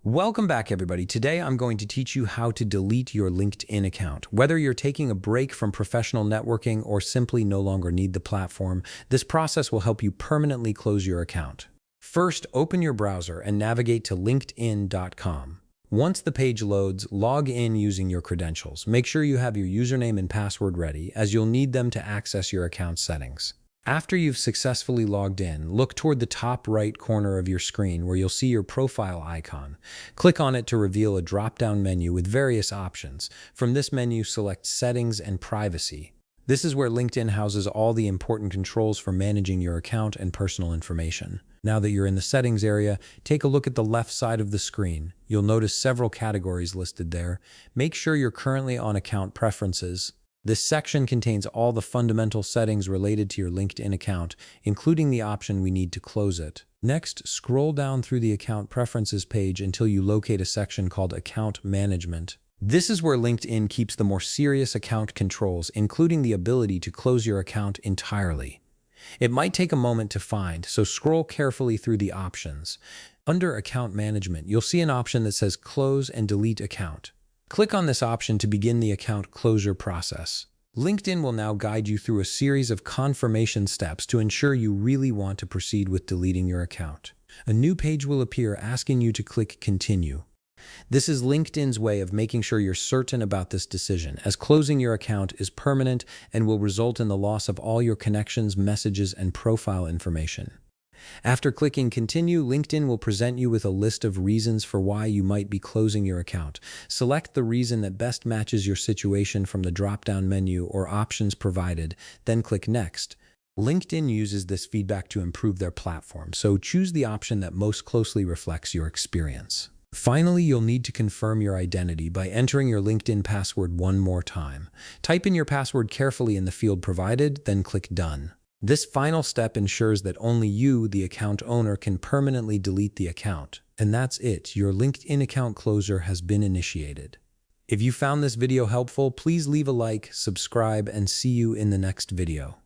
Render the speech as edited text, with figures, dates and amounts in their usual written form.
Welcome back, everybody. Today, I'm going to teach you how to delete your LinkedIn account. Whether you're taking a break from professional networking or simply no longer need the platform, this process will help you permanently close your account. First, open your browser and navigate to linkedin.com. Once the page loads, log in using your credentials. Make sure you have your username and password ready, as you'll need them to access your account settings. After you've successfully logged in, look toward the top right corner of your screen where you'll see your profile icon. Click on it to reveal a drop-down menu with various options. From this menu, select Settings and Privacy. This is where LinkedIn houses all the important controls for managing your account and personal information. Now that you're in the settings area, take a look at the left side of the screen. You'll notice several categories listed there. Make sure you're currently on Account Preferences. This section contains all the fundamental settings related to your LinkedIn account, including the option we need to close it. Next, scroll down through the Account Preferences page until you locate a section called Account Management. This is where LinkedIn keeps the more serious account controls, including the ability to close your account entirely. It might take a moment to find, so scroll carefully through the options. Under Account Management, you'll see an option that says Close and Delete Account. Click on this option to begin the account closure process. LinkedIn will now guide you through a series of confirmation steps to ensure you really want to proceed with deleting your account. A new page will appear asking you to click Continue. This is LinkedIn's way of making sure you're certain about this decision, as closing your account is permanent and will result in the loss of all your connections, messages, and profile information. After clicking Continue, LinkedIn will present you with a list of reasons for why you might be closing your account. Select the reason that best matches your situation from the drop-down menu or options provided, then click Next. LinkedIn uses this feedback to improve their platform, so choose the option that most closely reflects your experience. Finally, you'll need to confirm your identity by entering your LinkedIn password one more time. Type in your password carefully in the field provided, then click Done. This final step ensures that only you, the account owner, can permanently delete the account. And that's it. Your LinkedIn account closure has been initiated. If you found this video helpful, please leave a like, subscribe, and see you in the next video.